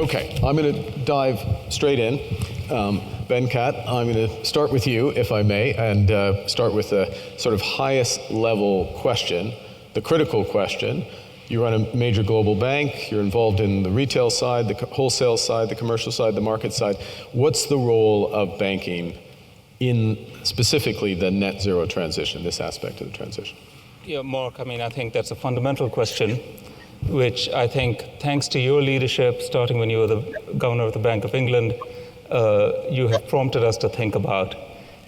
Okay, I'm going to dive straight in. Venkat, I'm going to start with you, if I may, and start with the sort of highest level question, the critical question. You run a major global bank, you're involved in the retail side, the wholesale side, the commercial side, the market side. What's the role of banking in specifically the net zero transition, this aspect of the transition? Yeah, Mark, I think that's a fundamental question, which I think, thanks to your leadership, starting when you were the governor of the Bank of England, you have prompted us to think about.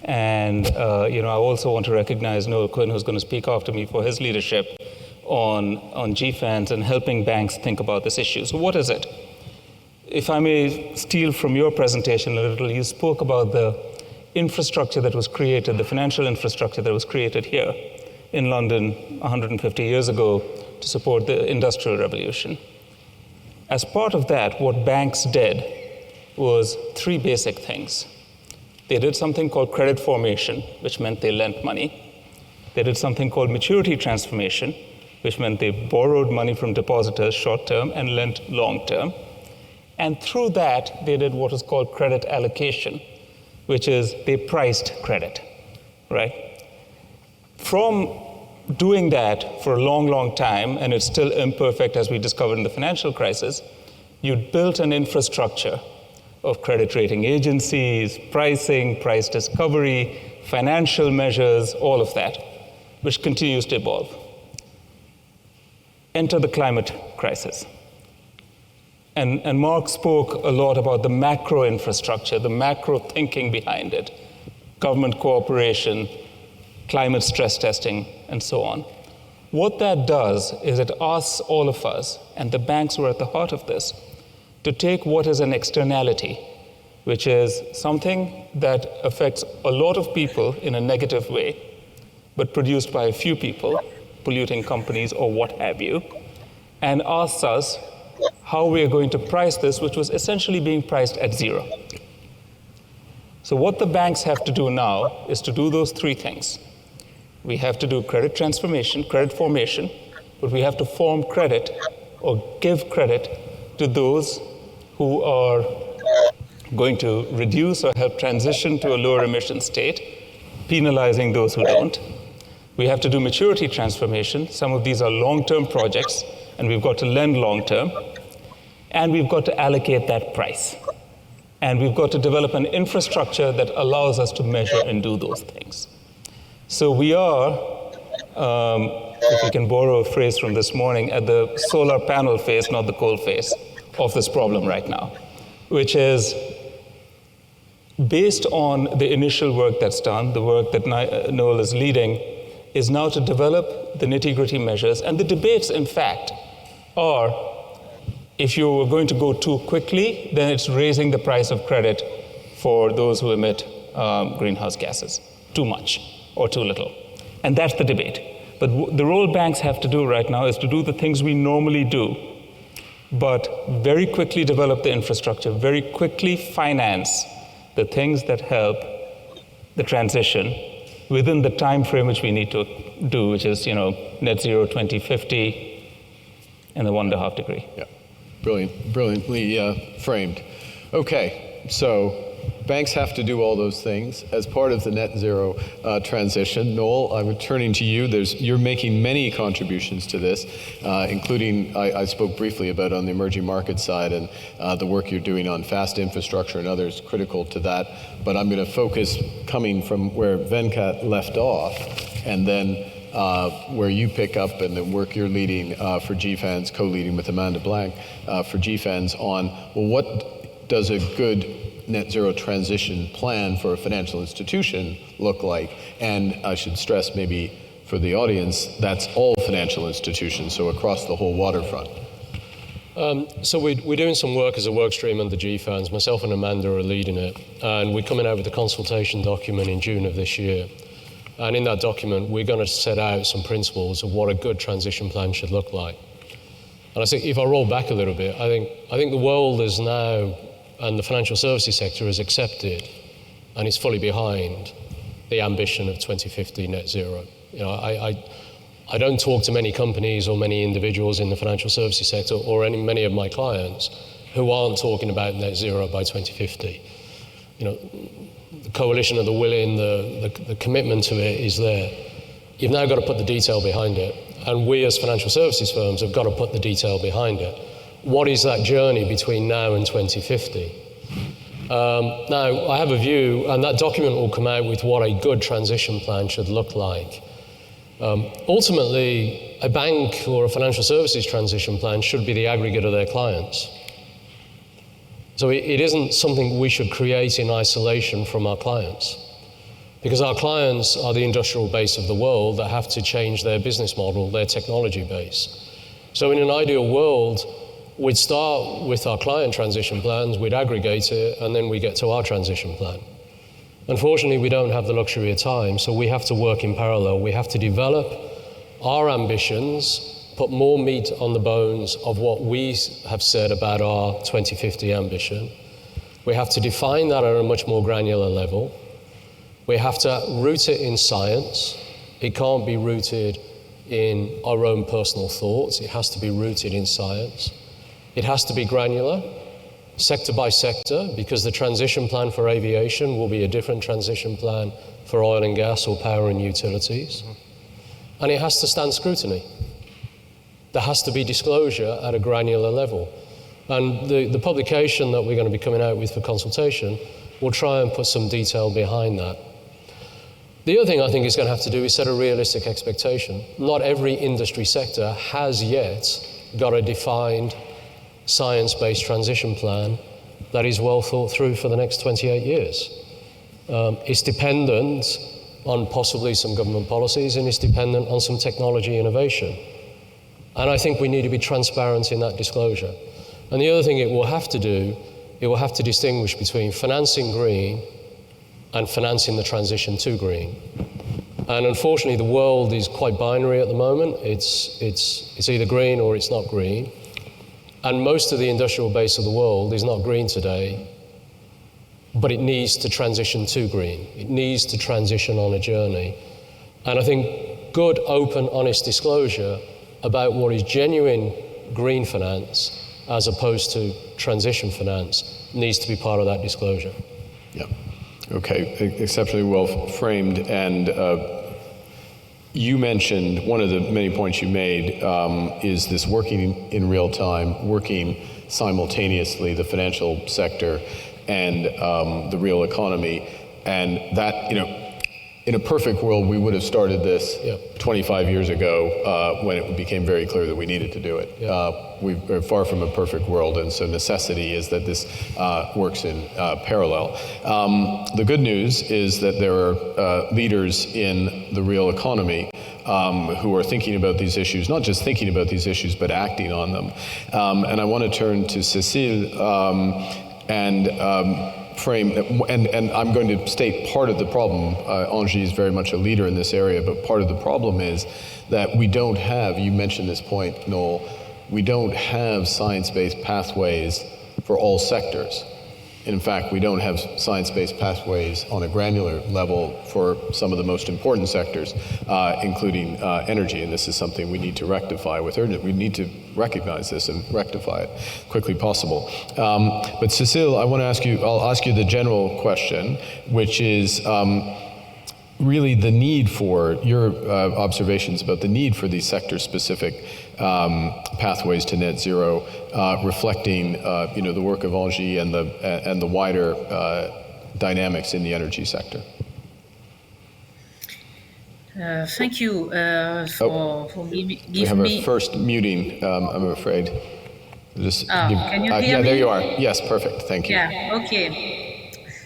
And I also want to recognize Noel Quinn, who's going to speak after me, for his leadership on GFANZ and helping banks think about this issue. So what is it? If I may steal from your presentation a little, you spoke about the infrastructure that was created, the financial infrastructure that was created here in London 150 years ago to support the Industrial Revolution. As part of that, what banks did was three basic things. They did something called credit formation, which meant they lent money. They did something called maturity transformation, which meant they borrowed money from depositors short-term and lent long-term. And through that, they did what is called credit allocation, which is they priced credit, right? From doing that for a long, long time, and it's still imperfect as we discovered in the financial crisis, you built an infrastructure of credit rating agencies, pricing, price discovery, financial measures, all of that, which continues to evolve. Enter the climate crisis. And Mark spoke a lot about the macro infrastructure, the macro thinking behind it, government cooperation, climate stress testing, and so on. What that does is it asks all of us, and the banks were at the heart of this, to take what is an externality, which is something that affects a lot of people in a negative way, but produced by a few people, polluting companies or what have you, and asks us how we are going to price this, which was essentially being priced at zero. So what the banks have to do now is to do those three things. We have to do credit transformation, credit formation, but we have to form credit or give credit to those who are going to reduce or help transition to a lower emission state, penalizing those who don't. We have to do maturity transformation. Some of these are long-term projects, and we've got to lend long-term. And we've got to allocate that price. And we've got to develop an infrastructure that allows us to measure and do those things. So we are, if we can borrow a phrase from this morning, at the solar panel phase, not the coal phase, of this problem right now, which is based on the initial work that's done, the work that Noel is leading, is now to develop the nitty-gritty measures. And the debates, in fact, are if you were going to go too quickly, then it's raising the price of credit for those who emit greenhouse gases, too much or too little. And that's the debate. But the role banks have to do right now is to do the things we normally do, but very quickly develop the infrastructure, very quickly finance the things that help the transition within the time frame which we need to do, which is, net zero 2050 and the 1.5 degree. Yeah, brilliantly framed. Okay, so banks have to do all those things as part of the net zero transition. Noel, I'm turning to you. You're making many contributions to this, including I spoke briefly about on the emerging market side and the work you're doing on fast infrastructure and others critical to that. But I'm going to focus coming from where Venkat left off, and then where you pick up and the work you're leading for GFANZ, co-leading with Amanda Blank for GFANZ on, well, what does a good net zero transition plan for a financial institution look like? And I should stress maybe for the audience, that's all financial institutions, so across the whole waterfront. So we're doing some work as a work stream under GFANZ. Myself and Amanda are leading it. And we're coming out with a consultation document in June of this year. And in that document, we're going to set out some principles of what a good transition plan should look like. And I think if I roll back a little bit, I think the world is now, and the financial services sector has accepted and is fully behind the ambition of 2050 net zero. I don't talk to many companies or many individuals in the financial services sector or many of my clients who aren't talking about net zero by 2050. You know, the coalition of the willing, the commitment to it is there. You've now got to put the detail behind it. And we as financial services firms have got to put the detail behind it. What is that journey between now and 2050? Now, I have a view, and that document will come out with what a good transition plan should look like. Ultimately, a bank or a financial services transition plan should be the aggregate of their clients. So it isn't something we should create in isolation from our clients, because our clients are the industrial base of the world that have to change their business model, their technology base. So in an ideal world, we'd start with our client transition plans, we'd aggregate it, and then we get to our transition plan. Unfortunately, we don't have the luxury of time, so we have to work in parallel. We have to develop our ambitions, put more meat on the bones of what we have said about our 2050 ambition. We have to define that at a much more granular level. We have to root it in science. It can't be rooted in our own personal thoughts. It has to be rooted in science. It has to be granular, sector by sector, because the transition plan for aviation will be a different transition plan for oil and gas or power and utilities. And it has to stand scrutiny. There has to be disclosure at a granular level. And the publication that we're going to be coming out with for consultation will try and put some detail behind that. The other thing I think is going to have to do is set a realistic expectation. Not every industry sector has yet got a defined science-based transition plan that is well thought through for the next 28 years. It's dependent on possibly some government policies, and it's dependent on some technology innovation. And I think we need to be transparent in that disclosure. And the other thing it will have to do, it will have to distinguish between financing green and financing the transition to green. And unfortunately, the world is quite binary at the moment. It's either green or it's not green. And most of the industrial base of the world is not green today, but it needs to transition to green. It needs to transition on a journey. And I think good, open, honest disclosure about what is genuine green finance as opposed to transition finance needs to be part of that disclosure. Yeah. Okay, exceptionally well framed. And you mentioned, one of the many points you made is this working in real time, working simultaneously, the financial sector and the real economy. And that, you know, in a perfect world, we would have started this 25 years ago when it became very clear that we needed to do it. We're far from a perfect world, and so necessity is that this works in parallel. The good news is that there are leaders in the real economy who are thinking about these issues, not just thinking about these issues, but acting on them. And I want to turn to Cécile and frame, and I'm going to state part of the problem. Engie is very much a leader in this area, but part of the problem is that we don't have, you mentioned this point, Noel, we don't have science-based pathways for all sectors. In fact, we don't have science-based pathways on a granular level for some of the most important sectors, including energy, and this is something we need to rectify with urgency. We need to recognize this and rectify it quickly possible. But Cécile, I'll ask you the general question, which is really the need for your observations about the need for these sector-specific pathways to net zero, reflecting the work of Engie and the wider dynamics in the energy sector. Thank you for giving me. We have our first muting, I'm afraid. Can you hear me? Yeah, there you are. Yes, perfect. Thank you. Yeah, okay.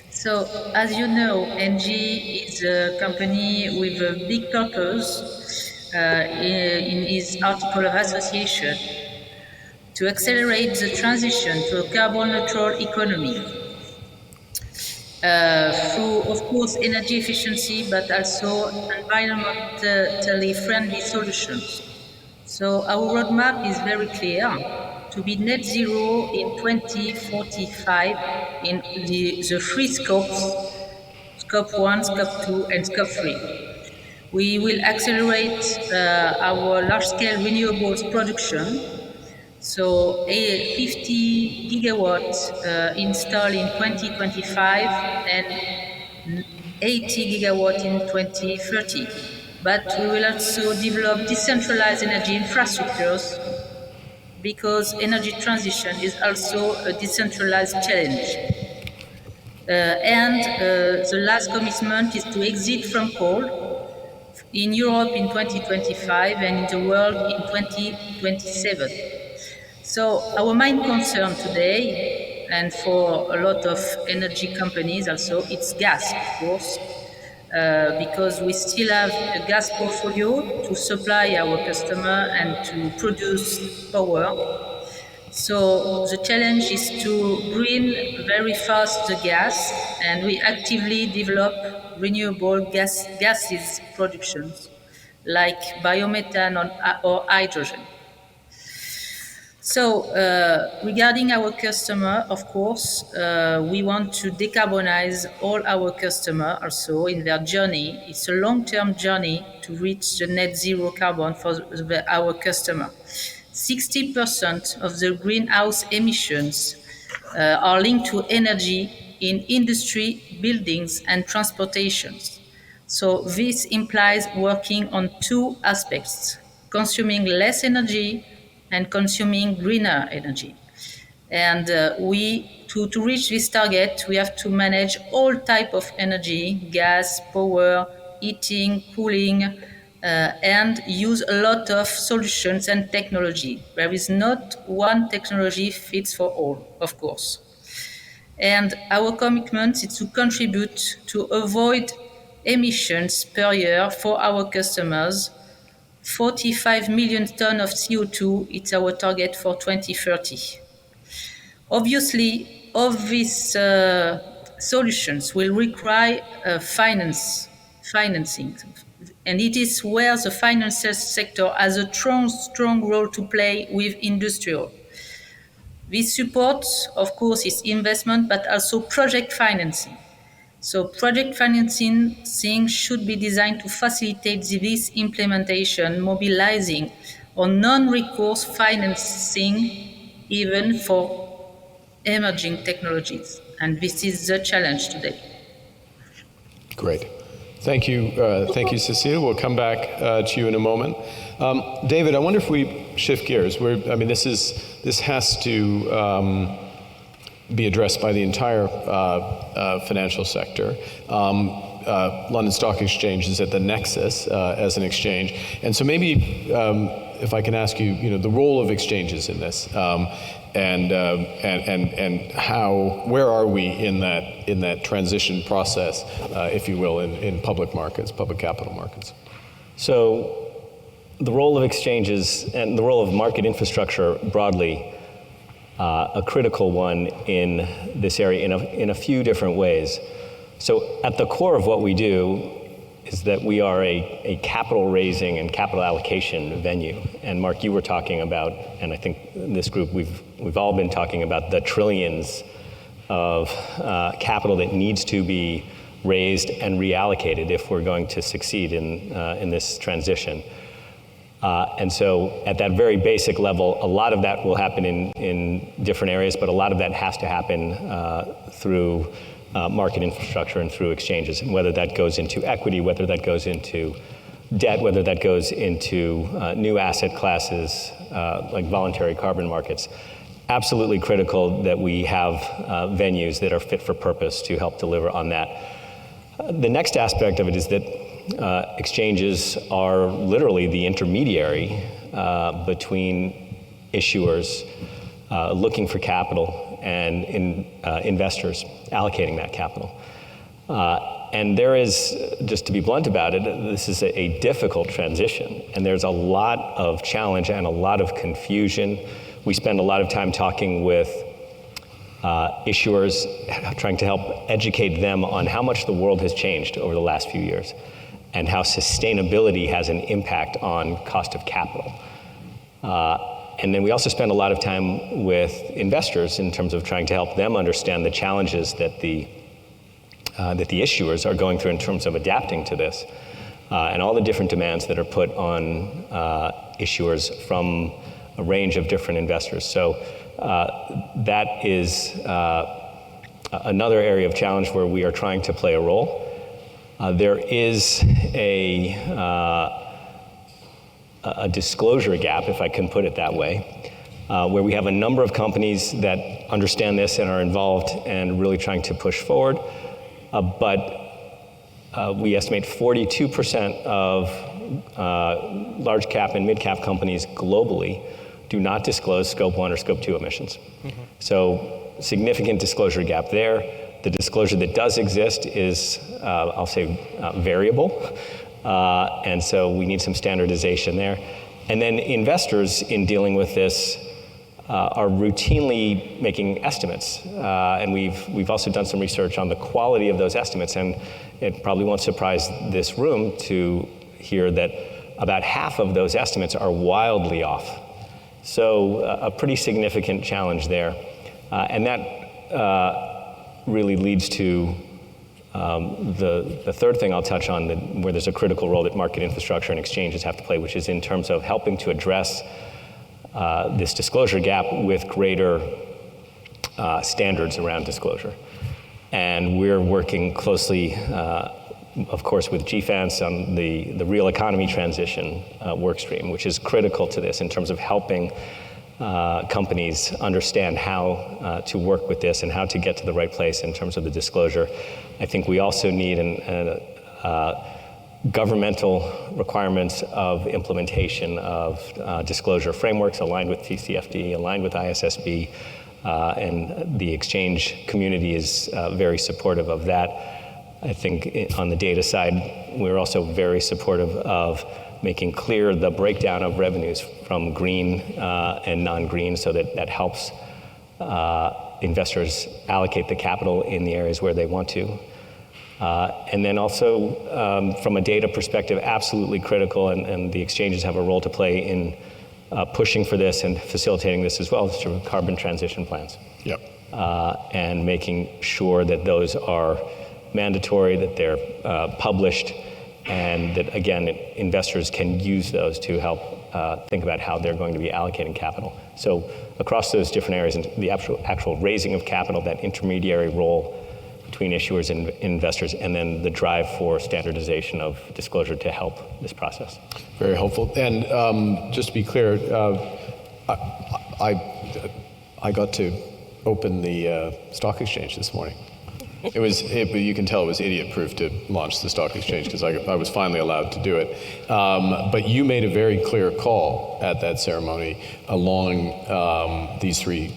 So, as you know, Engie is a company with a big purpose in its article of association to accelerate the transition to a carbon-neutral economy through, of course, energy efficiency, but also environmentally friendly solutions. So our roadmap is very clear: to be net zero in 2045 in the three scopes, scope 1, scope 2, and scope 3. We will accelerate our large-scale renewables production So 50 gigawatts installed in 2025 and 80 gigawatt in 2030. But we will also develop decentralized energy infrastructures because energy transition is also a decentralized challenge. The last commitment is to exit from coal in Europe in 2025 and in the world in 2027. So our main concern today, and for a lot of energy companies also, it's gas, of course, because we still have a gas portfolio to supply our customer and to produce power. So the challenge is to green very fast the gas, and we actively develop renewable gases productions like biomethane or hydrogen. So regarding our customer, of course, we want to decarbonize all our customers also in their journey. It's a long-term journey to reach the net zero carbon for our customer. 60% of the greenhouse emissions are linked to energy in industry, buildings, and transportations. So this implies working on two aspects: consuming less energy and consuming greener energy. And to reach this target, we have to manage all type of energy: gas, power, heating, cooling, and use a lot of solutions and technology. There is not one technology fits for all, of course. And our commitment is to contribute to avoid emissions per year for our customers. 45 million tons of CO2, it's our target for 2030. Obviously, all these solutions will require financing. And it is where the financial sector has a strong role to play with industrial. This support, of course, is investment, but also project financing. So project financing should be designed to facilitate this implementation, mobilizing on non-recourse financing, even for emerging technologies. And this is the challenge today. Great. Thank you, Cécile. We'll come back to you in a moment. David, I wonder if we shift gears. This has to be addressed by the entire financial sector. London Stock Exchange is at the nexus as an exchange, and so maybe if I can ask you, the role of exchanges in this, and how, where are we in that transition process, if you will, in public markets, public capital markets? So, the role of exchanges and the role of market infrastructure broadly. A critical one in this area in a few different ways. So at the core of what we do is that we are a capital raising and capital allocation venue. And Mark, you were talking about, and I think in this group we've all been talking about the trillions of capital that needs to be raised and reallocated if we're going to succeed in this transition. And so at that very basic level, a lot of that will happen in different areas, but a lot of that has to happen through market infrastructure and through exchanges, and whether that goes into equity, whether that goes into debt, whether that goes into new asset classes like voluntary carbon markets. Absolutely critical that we have venues that are fit for purpose to help deliver on that. The next aspect of it is that exchanges are literally the intermediary between issuers looking for capital and investors allocating that capital. And there is, just to be blunt about it, this is a difficult transition, and there's a lot of challenge and a lot of confusion. We spend a lot of time talking with issuers, trying to help educate them on how much the world has changed over the last few years, and how sustainability has an impact on cost of capital. And then we also spend a lot of time with investors in terms of trying to help them understand the challenges that the issuers are going through in terms of adapting to this, and all the different demands that are put on issuers from a range of different investors. So that is another area of challenge where we are trying to play a role. There is a disclosure gap, if I can put it that way, where we have a number of companies that understand this and are involved and really trying to push forward. But we estimate 42% of large cap and mid cap companies globally do not disclose Scope 1 or Scope 2 emissions. So significant disclosure gap there. The disclosure that does exist is, I'll say, variable. And so we need some standardization there. And then investors in dealing with this are routinely making estimates. And we've also done some research on the quality of those estimates. And it probably won't surprise this room to hear that about half of those estimates are wildly off. So a pretty significant challenge there. And that really leads to the third thing I'll touch on, where there's a critical role that market infrastructure and exchanges have to play, which is in terms of helping to address this disclosure gap with greater standards around disclosure. And we're working closely, of course, with GFANZ on the real economy transition work stream, which is critical to this in terms of helping companies understand how to work with this and how to get to the right place in terms of the disclosure. I think we also need governmental requirements of implementation of disclosure frameworks aligned with TCFD, aligned with ISSB, and the exchange community is very supportive of that. I think on the data side, we're also very supportive of making clear the breakdown of revenues from green and non-green, so that helps investors allocate the capital in the areas where they want to. And then also, from a data perspective, absolutely critical, and the exchanges have a role to play in pushing for this and facilitating this as well through carbon transition plans. Yep. And making sure that those are mandatory, that they're published, and that, again, investors can use those to help think about how they're going to be allocating capital. So across those different areas, and the actual raising of capital, that intermediary role between issuers and investors, and then the drive for standardization of disclosure to help this process. Very helpful. And just to be clear, I got to open the stock exchange this morning. You can tell it was idiot-proof to launch the stock exchange because I was finally allowed to do it. But you made a very clear call at that ceremony along these three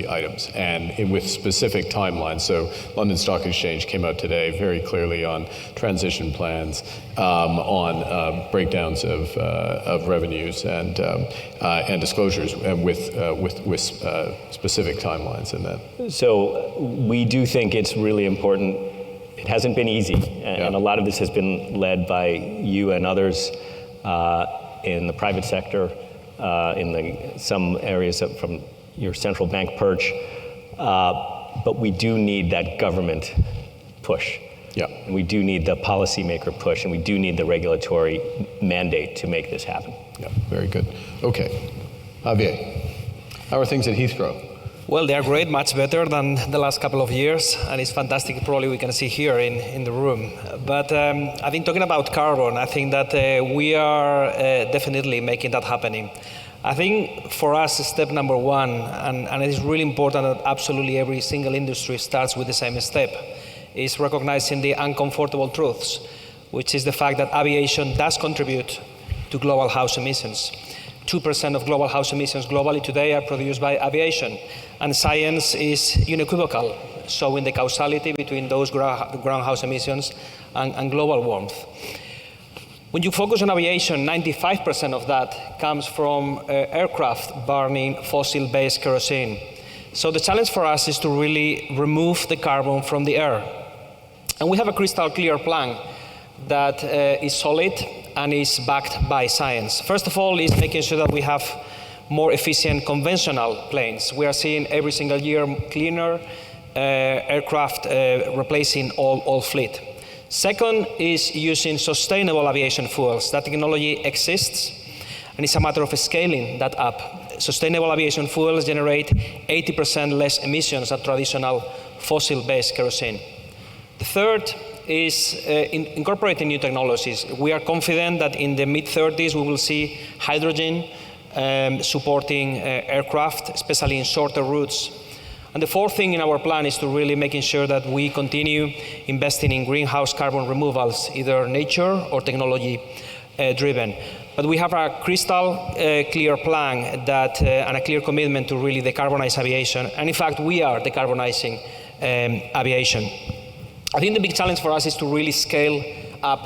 items, and with specific timelines. So London Stock Exchange came out today very clearly on transition plans, on breakdowns of revenues and disclosures, and with specific timelines in that. So we do think it's really important. It hasn't been easy, and a lot of this has been led by you and others in the private sector, in some areas from your central bank perch, but we do need that government push. Yeah. And we do need the policymaker push, and we do need the regulatory mandate to make this happen. Yeah, very good. Okay, Javier, how are things at Heathrow? Well, they are great, much better than the last couple of years, and it's fantastic, probably we can see here in the room. But I think talking about carbon, I think that we are definitely making that happening. I think for us, step number one, and it is really important that absolutely every single industry starts with the same step, is recognizing the uncomfortable truths, which is the fact that aviation does contribute to global house emissions. 2% of global house emissions globally today are produced by aviation, and science is unequivocal, showing the causality between those groundhouse emissions and global warmth. When you focus on aviation, 95% of that comes from aircraft burning fossil-based kerosene. So the challenge for us is to really remove the carbon from the air. And we have a crystal clear plan that is solid and is backed by science. First of all, is making sure that we have more efficient conventional planes. We are seeing every single year cleaner aircraft replacing old fleet. Second is using sustainable aviation fuels. That technology exists, And it's a matter of scaling that up. Sustainable aviation fuels generate 80% less emissions than traditional fossil-based kerosene. The third is incorporating new technologies. We are confident that in the mid-30s we will see hydrogen supporting aircraft, especially in shorter routes. And the fourth thing in our plan is to really making sure that we continue investing in greenhouse carbon removals, either nature or technology driven. But we have a crystal clear plan that, and a clear commitment to really decarbonize aviation. And in fact, we are decarbonizing aviation. I think the big challenge for us is to really scale up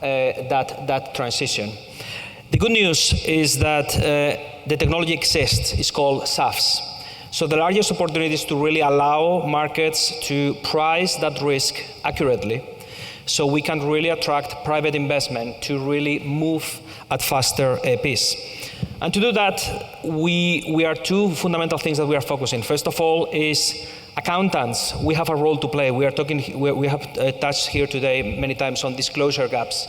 that transition. The good news is that the technology exists. It's called SAFs. So the largest opportunity is to really allow markets to price that risk accurately, so we can really attract private investment to really move at faster pace. And to do that, we are two fundamental things that we are focusing. First of all is accountants. We have a role to play. We have touched here today many times on disclosure gaps.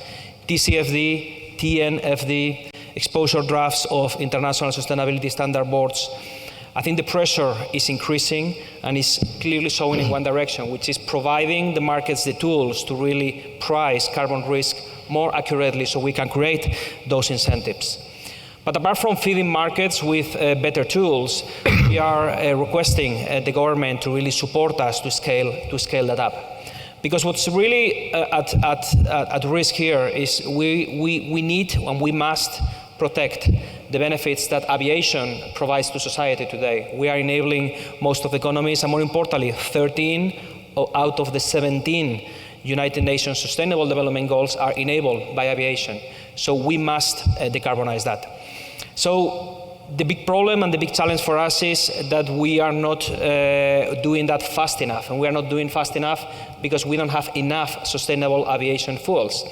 TCFD, TNFD, exposure drafts of international sustainability standard boards. I think the pressure is increasing and is clearly showing in one direction, which is providing the markets the tools to really price carbon risk more accurately so we can create those incentives. But apart from feeding markets with better tools, we are requesting the government to really support us to scale that up. Because what's really at risk here is we need and we must protect the benefits that aviation provides to society today. We are enabling most of the economies, and more importantly, 13 out of the 17 United Nations Sustainable Development Goals are enabled by aviation. So we must decarbonize that. So the big problem and the big challenge for us is that we are not doing that fast enough, and we are not doing fast enough because we don't have enough sustainable aviation fuels.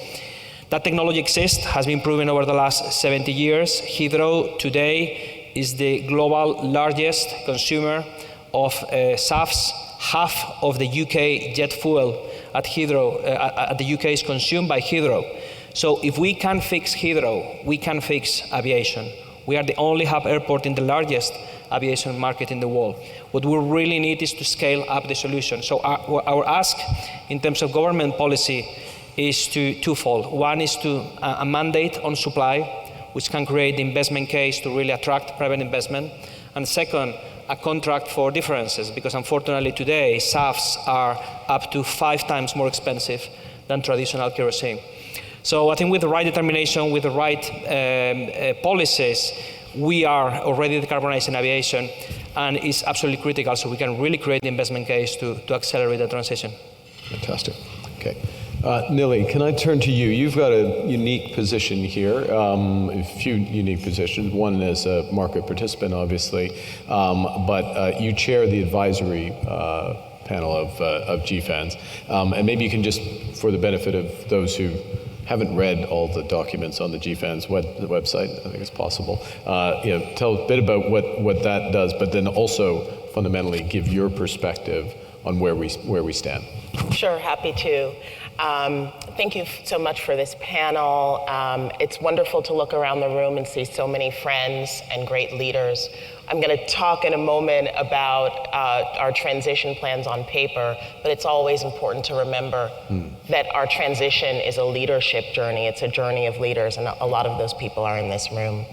That technology exists, has been proven over the last 70 years. Heathrow today is the global largest consumer of SAFs. Half of the UK jet fuel at Heathrow, at the UK is consumed by Heathrow. So if we can fix Heathrow, we can fix aviation. We are the only hub airport in the largest aviation market in the world. What we really need is to scale up the solution. So our ask in terms of government policy is twofold. One is to a mandate on supply, which can create the investment case to really attract private investment. And second, a contract for differences, because unfortunately today, SAFs are up to 5 times more expensive than traditional kerosene. So I think with the right determination, with the right policies, we are already decarbonizing aviation, and it's absolutely critical so we can really create the investment case to accelerate the transition. Fantastic. Okay. Nili, can I turn to you? You've got a unique position here, a few unique positions. One as a market participant, obviously, but you chair the advisory panel of GFANZ. And maybe you can just, for the benefit of those who haven't read all the documents on the GFANZ website, I think it's possible, tell a bit about what that does, but then also fundamentally give your perspective on where we stand. Sure, happy to. Thank you so much for this panel. It's wonderful to look around the room and see so many friends and great leaders. I'm going to talk in a moment about our transition plans on paper, but it's always important to remember that our transition is a leadership journey. It's a journey of leaders, and a lot of those people are in this room.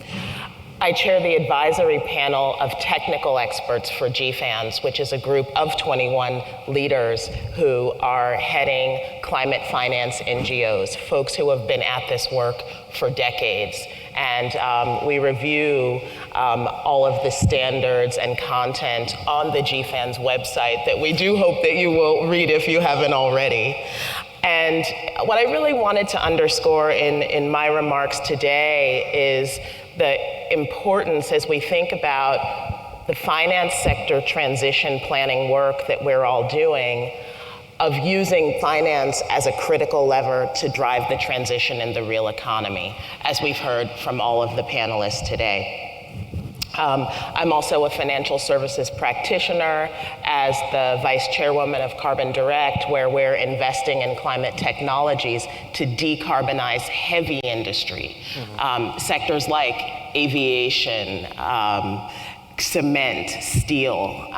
I chair the advisory panel of technical experts for GFANZ, which is a group of 21 leaders who are heading climate finance NGOs, folks who have been at this work for decades. And we review all of the standards and content on the GFANZ website that we do hope that you will read if you haven't already. And what I really wanted to underscore in my remarks today is the importance, as we think about the finance sector transition planning work that we're all doing, of using finance as a critical lever to drive the transition in the real economy, as we've heard from all of the panelists today. I'm also a financial services practitioner as the vice chairwoman of Carbon Direct, where we're investing in climate technologies to decarbonize heavy industry. Sectors like aviation, cement, steel,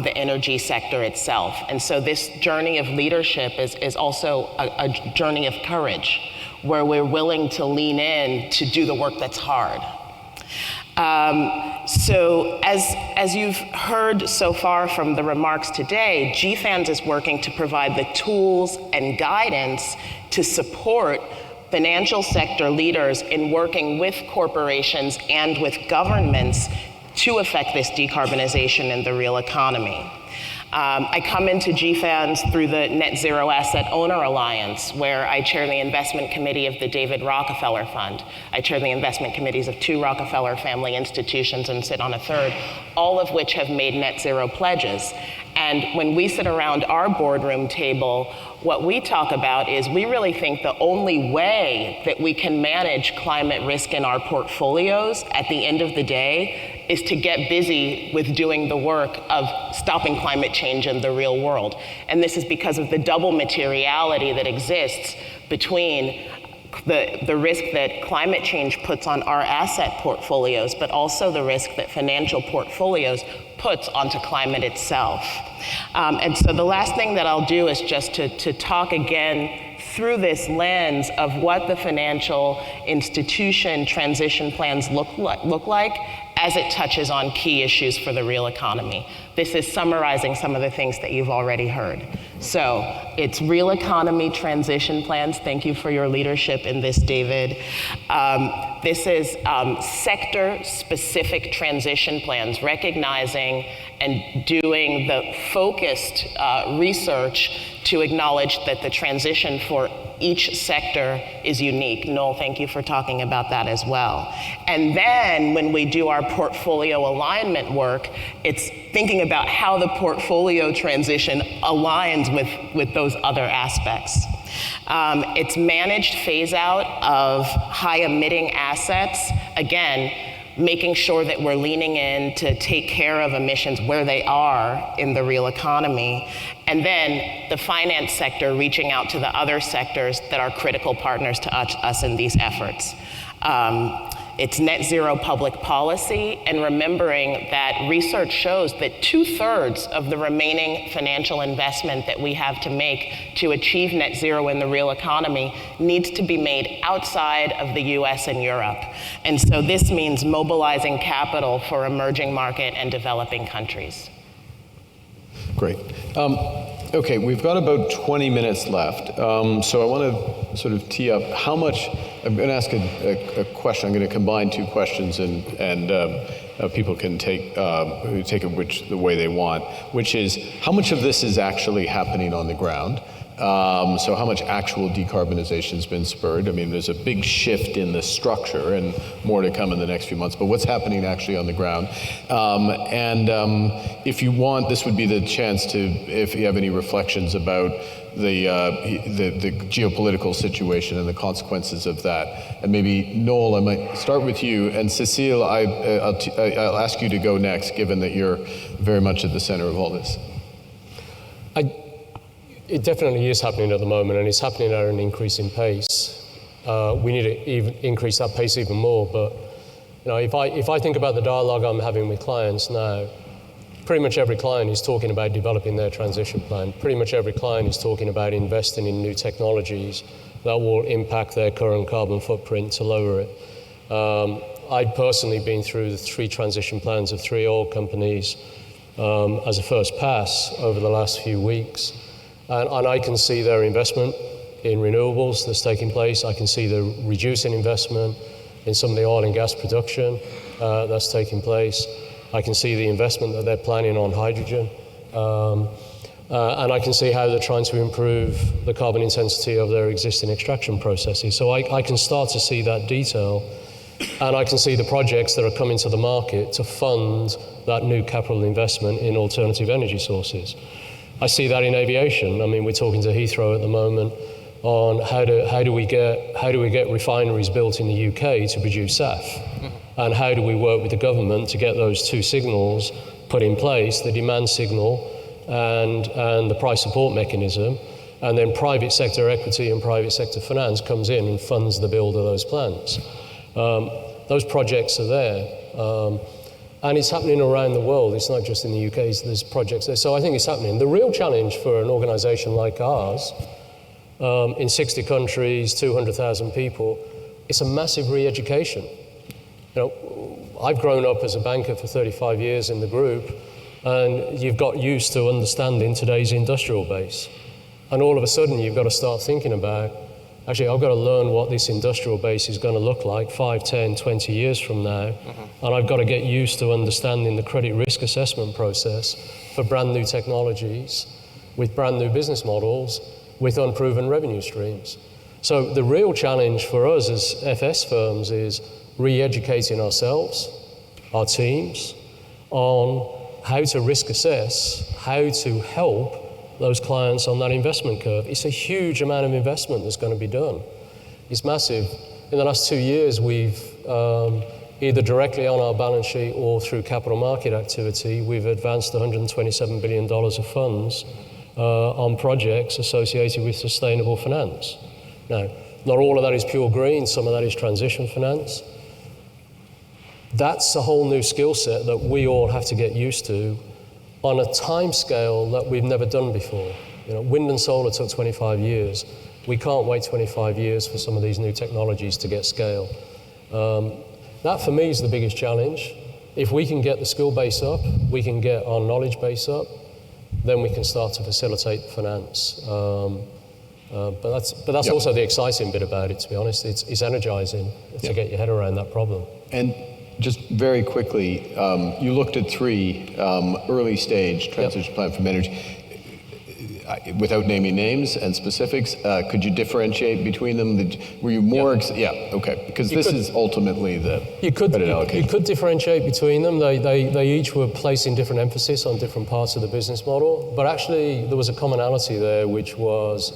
the energy sector itself. And so this journey of leadership is also a journey of courage, where we're willing to lean in to do the work that's hard. So as you've heard so far from the remarks today, GFANZ is working to provide the tools and guidance to support financial sector leaders in working with corporations and with governments to affect this decarbonization in the real economy. I come into GFANZ through the Net Zero Asset Owner Alliance, where I chair the investment committee of the David Rockefeller Fund. I chair the investment committees of 2 Rockefeller family institutions and sit on a 3rd, all of which have made net zero pledges. And when we sit around our boardroom table, what we talk about is we really think the only way that we can manage climate risk in our portfolios at the end of the day is to get busy with doing the work of stopping climate change in the real world. And this is because of the double materiality that exists between the risk that climate change puts on our asset portfolios, but also the risk that financial portfolios puts onto climate itself. And so the last thing that I'll do is just to talk again through this lens of what the financial institution transition plans look like as it touches on key issues for the real economy. This is summarizing some of the things that you've already heard. So it's real economy transition plans. Thank you for your leadership in this, David. This is sector-specific transition plans, recognizing and doing the focused research to acknowledge that the transition for each sector is unique. Noel, thank you for talking about that as well. And then when we do our portfolio alignment work, it's thinking about how the portfolio transition aligns with those other aspects. It's managed phase out of high emitting assets. Again, making sure that we're leaning in to take care of emissions where they are in the real economy. And then the finance sector reaching out to the other sectors that are critical partners to us in these efforts. It's net zero public policy, and remembering that research shows that 2/3 of the remaining financial investment that we have to make to achieve net zero in the real economy needs to be made outside of the US and Europe. And so this means mobilizing capital for emerging market and developing countries. Great. Okay, we've got about 20 minutes left. So I want to sort of tee up how much, I'm going to ask a question. I'm going to combine 2 questions and people can take it the way they want, which is how much of this is actually happening on the ground? So how much actual decarbonization has been spurred? I mean, there's a big shift in the structure and more to come in the next few months, but what's happening actually on the ground? If you want, this would be the chance to, if you have any reflections about the geopolitical situation and the consequences of that. And maybe, Noel, I might start with you, and Cécile, I'll ask you to go next, given that you're very much at the center of all this. It definitely is happening at the moment, and it's happening at an increasing pace. We need to even increase that pace even more. But if I think about the dialogue I'm having with clients now, pretty much every client is talking about developing their transition plan. Pretty much every client is talking about investing in new technologies that will impact their current carbon footprint to lower it. I've personally been through the 3 transition plans of 3 oil companies as a first pass over the last few weeks. And I can see their investment in renewables that's taking place. I can see the reducing investment in some of the oil and gas production that's taking place. I can see the investment that they're planning on hydrogen. And I can see how they're trying to improve the carbon intensity of their existing extraction processes. So I can start to see that detail, and I can see the projects that are coming to the market to fund that new capital investment in alternative energy sources. I see that in aviation. I mean, we're talking to Heathrow at the moment on how do we get refineries built in the UK to produce SAF, and how do we work with the government to get those two signals put in place, the demand signal and the price support mechanism, and then private sector equity and private sector finance comes in and funds the build of those plants. Those projects are there. And it's happening around the world. It's not just in the UK, there's projects there. So I think it's happening. The real challenge for an organization like ours, in 60 countries, 200,000 people, it's a massive re-education. You know, I've grown up as a banker for 35 years in the group, and you've got used to understanding today's industrial base. And all of a sudden, you've got to start thinking about, actually, I've got to learn what this industrial base is going to look like 5, 10, 20 years from now. And I've got to get used to understanding the credit risk assessment process for brand new technologies with brand new business models with unproven revenue streams. So the real challenge for us as FS firms is re-educating ourselves, our teams, on how to risk assess, how to help those clients on that investment curve. It's a huge amount of investment that's going to be done. It's massive. In the last 2 years, we've either directly on our balance sheet or through capital market activity, we've advanced $127 billion of funds on projects associated with sustainable finance. Now, not all of that is pure green, some of that is transition finance. That's a whole new skill set that we all have to get used to on a time scale that we've never done before. You know, wind and solar took 25 years. We can't wait 25 years for some of these new technologies to get scale. That for me is the biggest challenge. If we can get the skill base up, we can get our knowledge base up, then we can start to facilitate the finance. But that's also the exciting bit about it, to be honest. It's energizing to get your head around that problem. And just very quickly, you looked at 3 early stage transition plan from energy. Without naming names and specifics, could you differentiate between them? Were you more? Okay, because this is ultimately the credit allocation. You could differentiate between them. They each were placing different emphasis on different parts of the business model, but actually there was a commonality there, which was,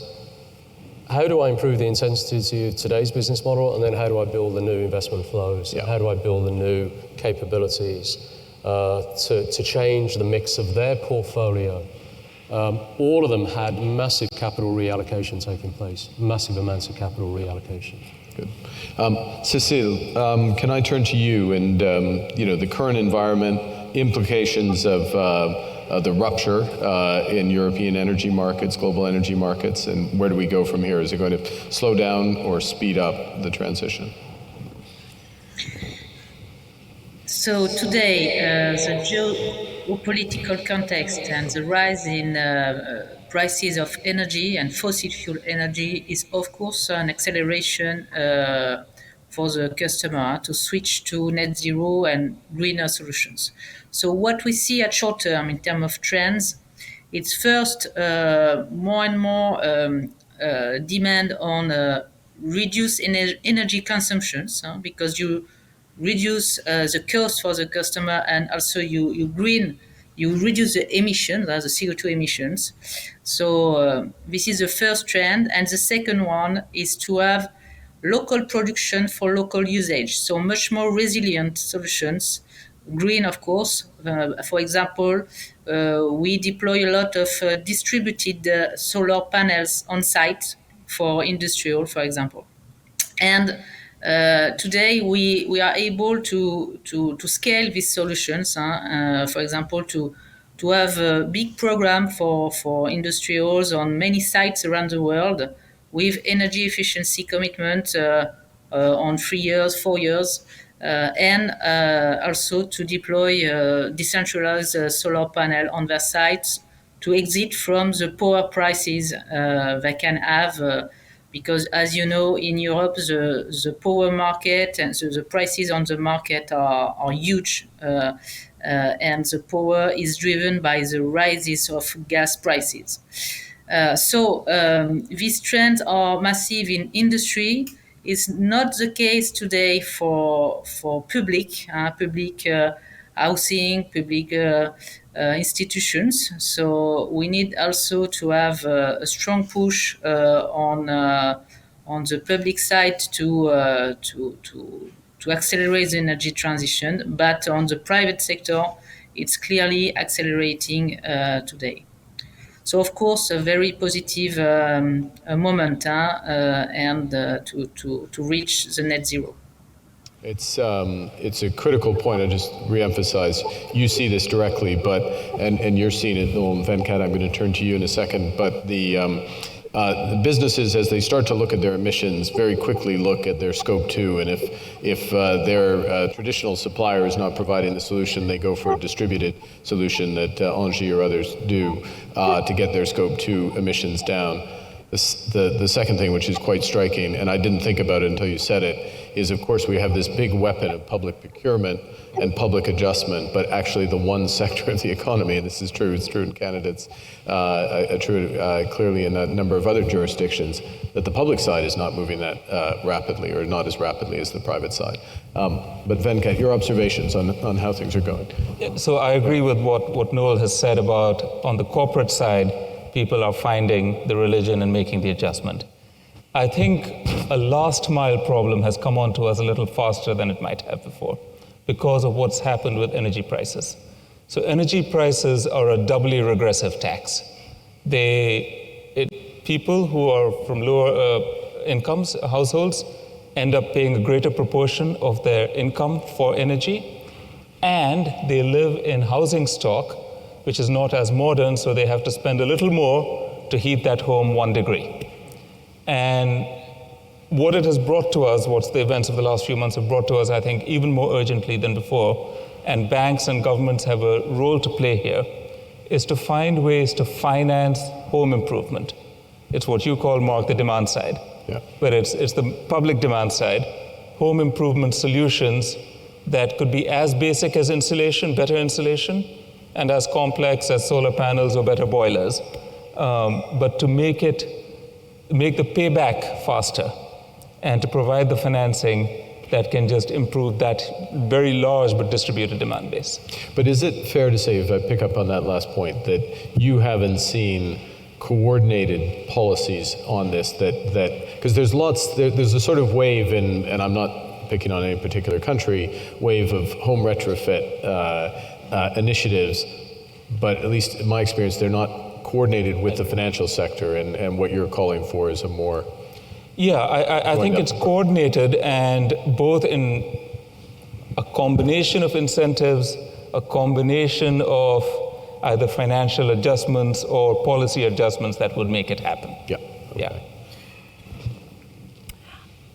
how do I improve the intensity of today's business model, and then how do I build the new investment flows? How do I build the new capabilities to change the mix of their portfolio? All of them had massive capital reallocation taking place, massive amounts of capital reallocation. Good. Cécile, can I turn to you and the current environment, implications of the rupture in European energy markets, global energy markets, and where do we go from here? Is it going to slow down or speed up the transition? So today, the geopolitical context and the rise in prices of energy and fossil fuel energy is, of course, an acceleration for the customer to switch to net zero and greener solutions. So what we see at short term in terms of trends, it's first more and more demand on reduced energy consumptions, because you reduce the cost for the customer, and also you reduce the emissions, the CO2 emissions. So this is the first trend. And the second one is to have local production for local usage. So much more resilient solutions, green, of course. For example, we deploy a lot of distributed solar panels on site for industrial, for example. And today we are able to scale these solutions. For example, to have a big program for industrials on many sites around the world with energy efficiency commitment on 3 years, 4 years, and also to deploy decentralized solar panel on their sites to exit from the power prices they can have. Because, as you know, in Europe, the power market and so the prices on the market are huge, and the power is driven by the rises of gas prices. So these trends are massive in industry. It's not the case today for public. Public housing, public institutions. So we need also to have a strong push on the public side to accelerate the energy transition, but on the private sector, it's clearly accelerating today. So of course, a very positive moment and to reach the net zero. It's a critical point. I just reemphasize. You see this directly, but and you're seeing it, Noel and Venkat. I'm going to turn to you in a second. But the businesses, as they start to look at their emissions, very quickly look at their scope 2, and if their traditional supplier is not providing the solution, they go for a distributed solution that Engie or others do to get their scope 2 emissions down. The second thing, which is quite striking, and I didn't think about it until you said it, is of course we have this big weapon of public procurement and public adjustment, but actually the one sector of the economy, and this is true, it's true in Canada, it's true clearly in a number of other jurisdictions, that the public side is not moving that rapidly, or not as rapidly as the private side. But Venkat, your observations on how things are going. Yeah, so I agree with what Noel has said about on the corporate side, people are finding the religion and making the adjustment. I think a last mile problem has come onto us a little faster than it might have before because of what's happened with energy prices. So energy prices are a doubly regressive tax. People who are from lower incomes, households, end up paying a greater proportion of their income for energy, and they live in housing stock which is not as modern, so they have to spend a little more to heat that home 1 degree. And what it has brought to us, what the events of the last few months have brought to us, I think, even more urgently than before, and banks and governments have a role to play here, is to find ways to finance home improvement. It's what you call, Mark, the demand side. Yeah. But it's the public demand side, home improvement solutions that could be as basic as insulation, better insulation, and as complex as solar panels or better boilers, but to make the payback faster and to provide the financing that can just improve that very large but distributed demand base. But is it fair to say, if I pick up on that last point, that you haven't seen coordinated policies on this, that because there's a sort of wave and I'm not picking on any particular country, wave of home retrofit initiatives, but at least in my experience, they're not coordinated with the financial sector, and what you're calling for is a more... Yeah, I think it's coordinated, and both in a combination of incentives, a combination of either financial adjustments or policy adjustments that would make it happen. Yeah. Okay.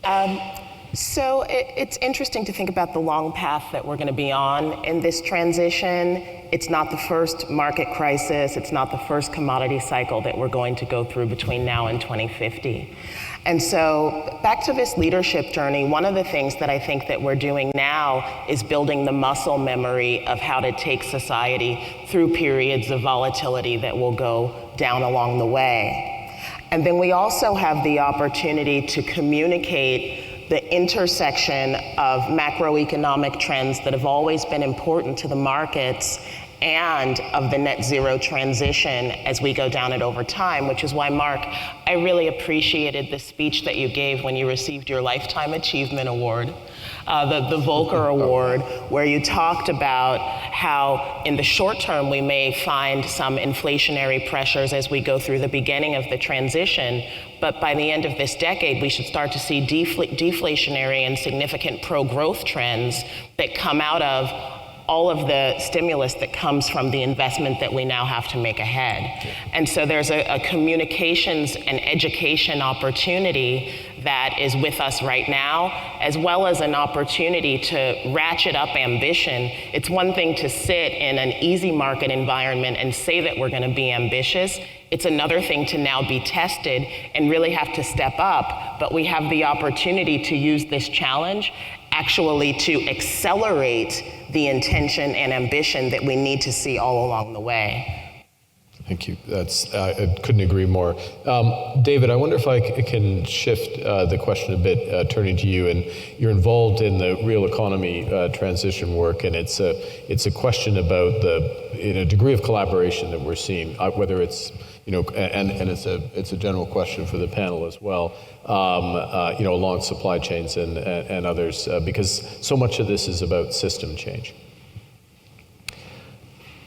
Yeah. So it's interesting to think about the long path that we're going to be on in this transition. It's not the first market crisis. It's not the first commodity cycle that we're going to go through between now and 2050. And so back to this leadership journey, one of the things that I think that we're doing now is building the muscle memory of how to take society through periods of volatility that will go down along the way. And then we also have the opportunity to communicate the intersection of macroeconomic trends that have always been important to the markets and of the net zero transition as we go down it over time, which is why, Mark, I really appreciated the speech that you gave when you received your Lifetime Achievement Award, the Volcker Award, where you talked about how in the short term we may find some inflationary pressures as we go through the beginning of the transition, but by the end of this decade, we should start to see deflationary and significant pro-growth trends that come out of all of the stimulus that comes from the investment that we now have to make ahead. And so there's a communications and education opportunity that is with us right now, as well as an opportunity to ratchet up ambition. It's one thing to sit in an easy market environment and say that we're going to be ambitious. It's another thing to now be tested and really have to step up, but we have the opportunity to use this challenge actually to accelerate the intention and ambition that we need to see all along the way. Thank you. I couldn't agree more. David, I wonder if I can shift the question a bit, turning to you. And you're involved in the real economy transition work, and it's a question about the degree of collaboration that we're seeing, whether it's and it's a general question for the panel as well. Along supply chains and others, because so much of this is about system change.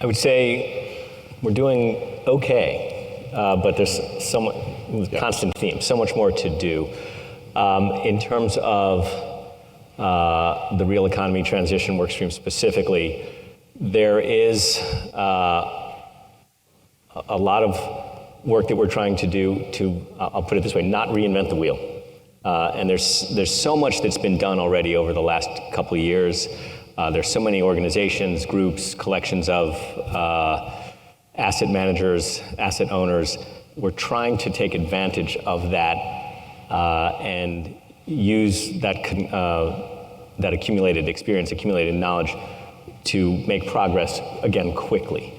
I would say we're doing okay, but there's constant theme, so much more to do. In terms of the real economy transition workstream specifically, there is a lot of work that we're trying to do to, I'll put it this way, not reinvent the wheel. And there's so much that's been done already over the last couple of years. There's so many organizations, groups, collections of asset managers, asset owners. We're trying to take advantage of that and use that accumulated experience, accumulated knowledge to make progress, again, quickly.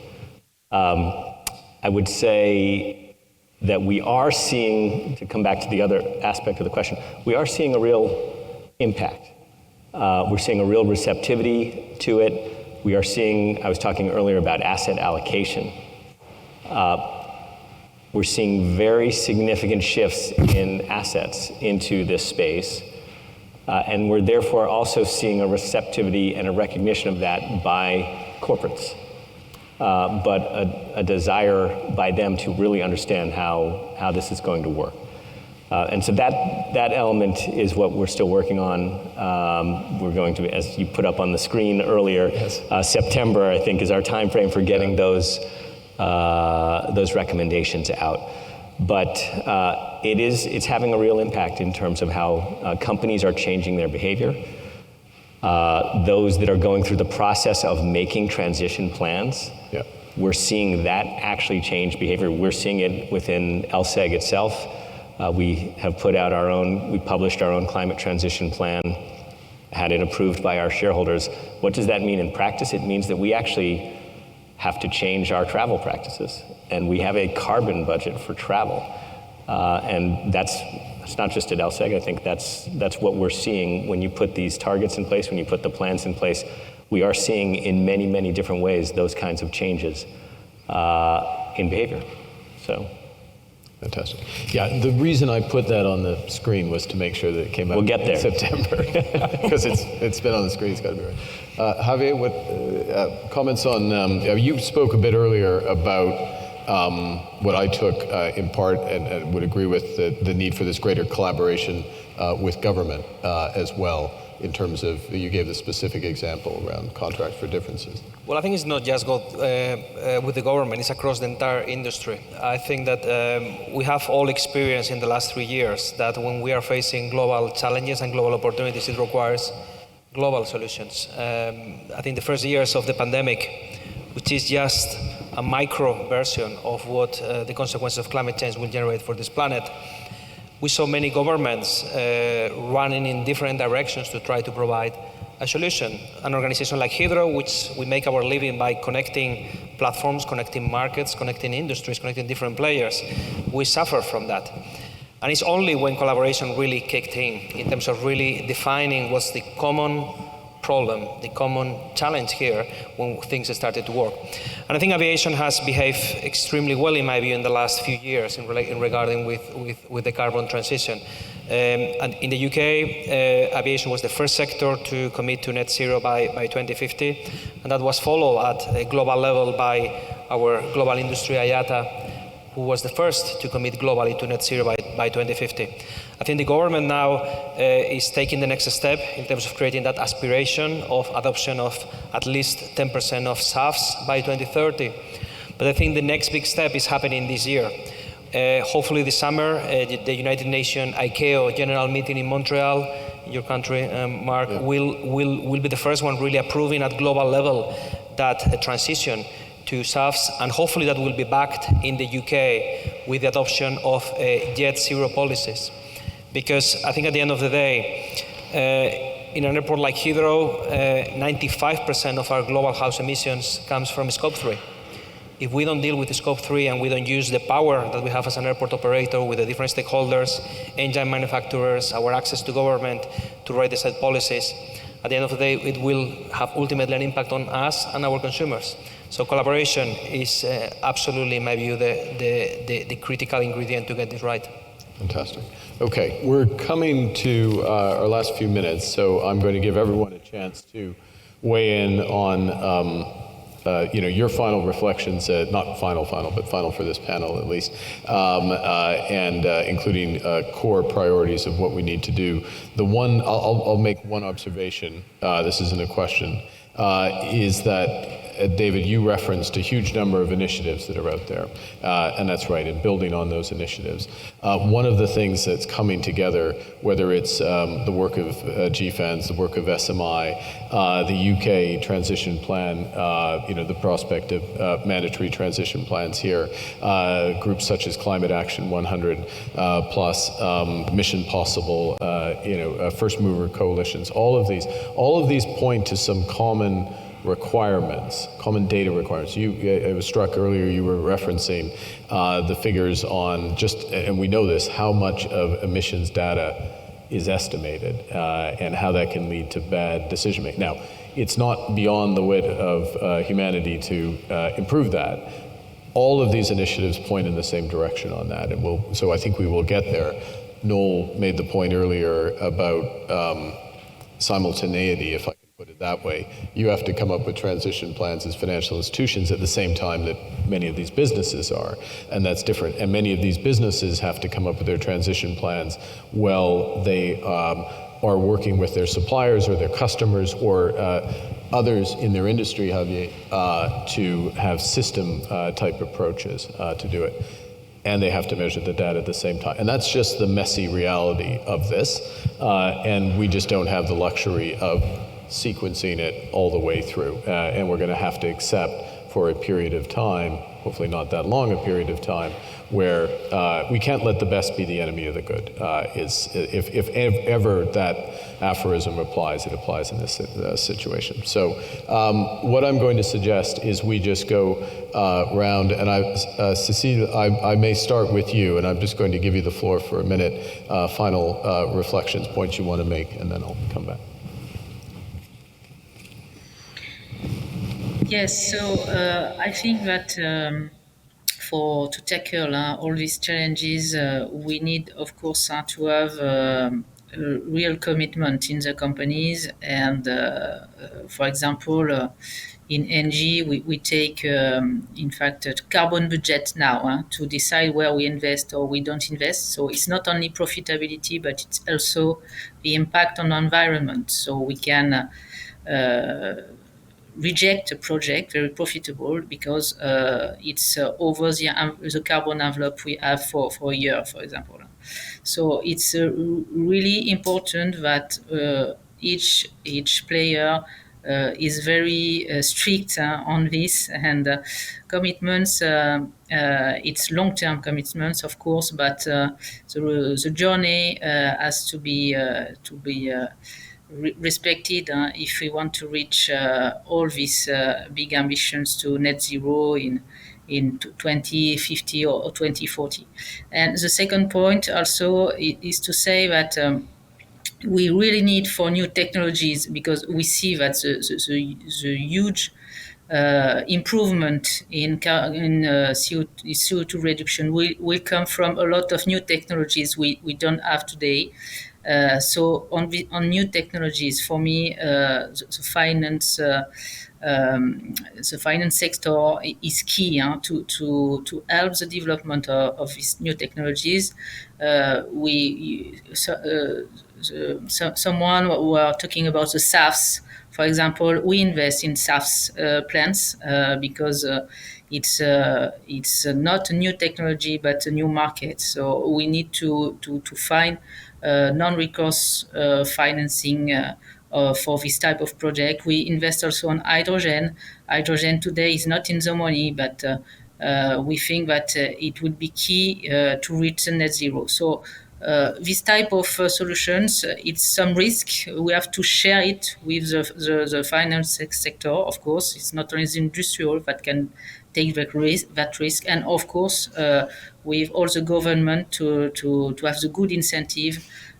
I would say that we are seeing, to come back to the other aspect of the question, we are seeing a real impact. We're seeing a real receptivity to it. We are seeing, I was talking earlier about asset allocation. We're seeing very significant shifts in assets into this space. And we're therefore also seeing a receptivity and a recognition of that by corporates. But a desire by them to really understand how this is going to work. And so that element is what we're still working on. We're going to, as you put up on the screen earlier, yes. September, I think, is our time frame for getting those recommendations out. But it's having a real impact in terms of how companies are changing their behavior. Those that are going through the process of making transition plans, yeah. We're seeing that actually change behavior. We're seeing it within LSEG itself. We have we published our own climate transition plan, had it approved by our shareholders. What does that mean in practice? It means that we actually have to change our travel practices. And we have a carbon budget for travel. And that's not just at LSEG. I think that's what we're seeing when you put these targets in place, when you put the plans in place. We are seeing in many, many different ways those kinds of changes in behavior. So. Fantastic. Yeah, the reason I put that on the screen was to make sure that it came out in September. Because it's been on the screen, it's got to be right. Javier, what comments on, you spoke a bit earlier about what I took in part and would agree with the need for this greater collaboration with government as well, in terms of, you gave the specific example around contract for differences. Well, I think it's not just with the government, it's across the entire industry. I think that we have all experienced in the last 3 years that when we are facing global challenges and global opportunities, it requires global solutions. I think the first years of the pandemic, which is just a micro version of what the consequences of climate change will generate for this planet, we saw many governments running in different directions to try to provide a solution. An organization like Heathrow, which we make our living by connecting platforms, connecting markets, connecting industries, connecting different players, we suffer from that. And it's only when collaboration really kicked in terms of really defining what's the common problem, the common challenge here, when things started to work. And I think aviation has behaved extremely well, in my view, in the last few years in regarding with the carbon transition. And in the UK, aviation was the first sector to commit to net zero by 2050, and that was followed at a global level by our global industry, IATA, who was the first to commit globally to net zero by 2050. I think the government now is taking the next step in terms of creating that aspiration of adoption of at least 10% of SAFs by 2030. But I think the next big step is happening this year. Hopefully this summer, the United Nations ICAO General Meeting in Montreal, your country, Mark, yeah. will be the first one really approving at global level that transition to SAFs, and hopefully that will be backed in the UK with the adoption of jet zero policies. Because I think at the end of the day, in an airport like Heathrow, 95% of our global house emissions comes from Scope 3. if we don't deal with the scope 3 and we don't use the power that we have as an airport operator with the different stakeholders, engine manufacturers, our access to government to write the set policies, at the end of the day, it will have ultimately an impact on us and our consumers. So collaboration is absolutely, in my view, the critical ingredient to get this right. Fantastic. Okay, we're coming to our last few minutes, so I'm going to give everyone a chance to weigh in on your final reflections, not final, but final for this panel at least, and including core priorities of what we need to do. The one, I'll make one observation, this isn't a question, is that David, you referenced a huge number of initiatives that are out there, and that's right, and building on those initiatives. One of the things that's coming together, whether it's the work of GFANZ, the work of SMI, the UK transition plan, the prospect of mandatory transition plans here, groups such as Climate Action 100 plus, Mission Possible, First Mover Coalitions, all of these point to some common requirements, common data requirements. I was struck earlier, you were referencing the figures on and we know this, how much of emissions data is estimated and how that can lead to bad decision making. Now, it's not beyond the wit of humanity to improve that. All of these initiatives point in the same direction on that, and so I think we will get there. Noel made the point earlier about simultaneity, if I can put it that way. You have to come up with transition plans as financial institutions at the same time that many of these businesses are, and that's different. And many of these businesses have to come up with their transition plans while they are working with their suppliers or their customers or others in their industry, Javier, to have system type approaches to do it. And they have to measure the data at the same time. And that's just the messy reality of this. And we just don't have the luxury of sequencing it all the way through. And we're going to have to accept for a period of time, hopefully not that long a period of time, where we can't let the best be the enemy of the good. If ever that aphorism applies, it applies in this situation. So what I'm going to suggest is we just go round, and Cécile, I may start with you, and I'm just going to give you the floor for a minute, final reflections, points you want to make, and then I'll come back. Yes, so I think that to tackle all these challenges, we need, of course, to have real commitment in the companies. And for example, in Engie, we take, in fact, a carbon budget now to decide where we invest or we don't invest. So it's not only profitability, but it's also the impact on the environment. So we can reject a project very profitable because it's over the carbon envelope we have for a year, for example. So it's really important that each player is very strict on this, and commitments. It's long-term commitments, of course, but the journey has to be respected if we want to reach all these big ambitions to net zero in 2050 or 2040. And the second point also is to say that we really need for new technologies, because we see that the huge improvement in CO2 reduction will come from a lot of new technologies we don't have today. So on new technologies, for me, the finance sector is key to help the development of these new technologies. Someone who are talking about the SAFs, for example, we invest in SAFs plants because it's not a new technology but a new market. So we need to find non-recourse financing for this type of project. We invest also on hydrogen. Hydrogen today is not in the money, but we think that it would be key to reach the net zero. So this type of solutions, it's some risk. We have to share it with the finance sector, of course. It's not only the industrial that can take that risk. And of course, with all the government to have the good incentive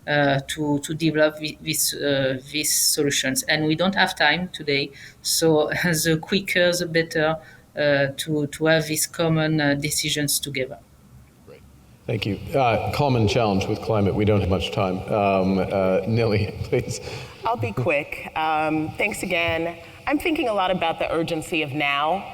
to develop these solutions. And we don't have time today, so the quicker the better to have these common decisions together. Thank you. Common challenge with climate. We don't have much time. Nili, please. I'll be quick. Thanks again. I'm thinking a lot about the urgency of now.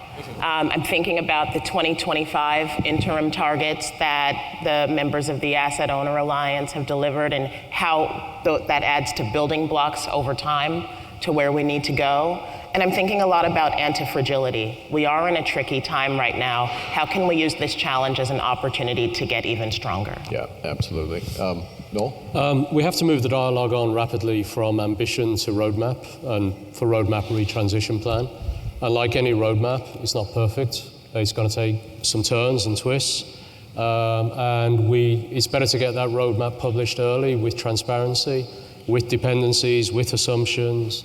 I'm thinking about the 2025 interim targets that the members of the Asset Owner Alliance have delivered and how that adds to building blocks over time to where we need to go. And I'm thinking a lot about anti-fragility. We are in a tricky time right now. How can we use this challenge as an opportunity to get even stronger? Yeah, absolutely. Noel? We have to move the dialogue on rapidly from ambition to roadmap and for roadmap retransition plan. And like any roadmap, it's not perfect. It's going to take some turns and twists. It's better to get that roadmap published early with transparency, with dependencies, with assumptions.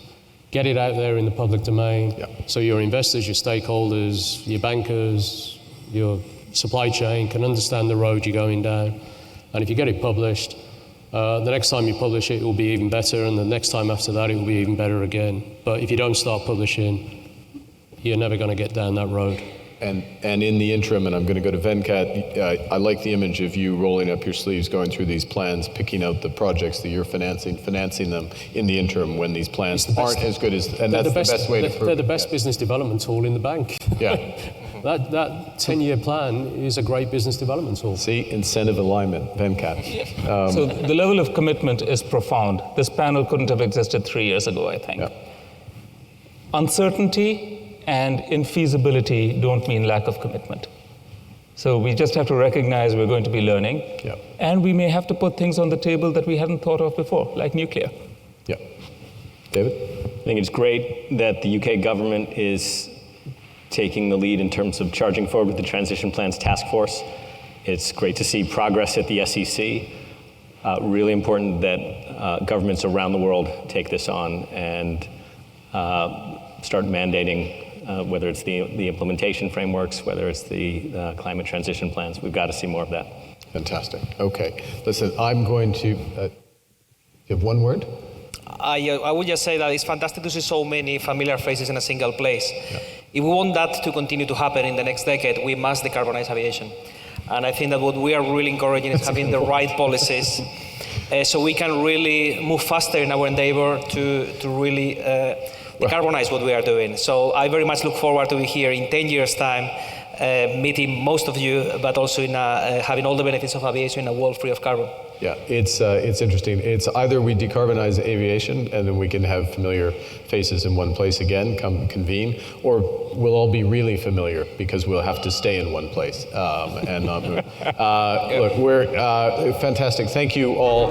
Get it out there in the public domain. Yeah. So your investors, your stakeholders, your bankers, your supply chain can understand the road you're going down. And if you get it published, the next time you publish it will be even better, and the next time after that it will be even better again. But if you don't start publishing, you're never going to get down that road. And in the interim, and I'm going to go to Venkat, I like the image of you rolling up your sleeves, going through these plans, picking out the projects that you're financing them in the interim when these plans aren't as good as, and that's the best way to prove. They're the best business development tool in the bank. Yeah. That 10-year plan is a great business development tool. See, incentive alignment, Venkat. So the level of commitment is profound. This panel couldn't have existed 3 years ago, I think. Yeah. Uncertainty and infeasibility don't mean lack of commitment. So we just have to recognize we're going to be learning. Yeah. And we may have to put things on the table that we hadn't thought of before, like nuclear. Yeah. David? I think it's great that the UK government is taking the lead in terms of charging forward with the Transition Plans Task Force. It's great to see progress at the SEC. Really important that governments around the world take this on and start mandating whether it's the implementation frameworks, whether it's the climate transition plans. We've got to see more of that. Fantastic. Okay. Listen, I'm going to give one word. I would just say that it's fantastic to see so many familiar faces in a single place. Yeah. If we want that to continue to happen in the next decade, we must decarbonize aviation. And I think that what we are really encouraging is having the right policies so we can really move faster in our endeavor to really decarbonize what we are doing. So I very much look forward to be here in 10 years' time, meeting most of you, but also in having all the benefits of aviation in a world free of carbon. Yeah, it's interesting. It's either we decarbonize aviation and then we can have familiar faces in one place again, convene, or we'll all be really familiar because we'll have to stay in one place and not move. Look, we're fantastic. Thank you all.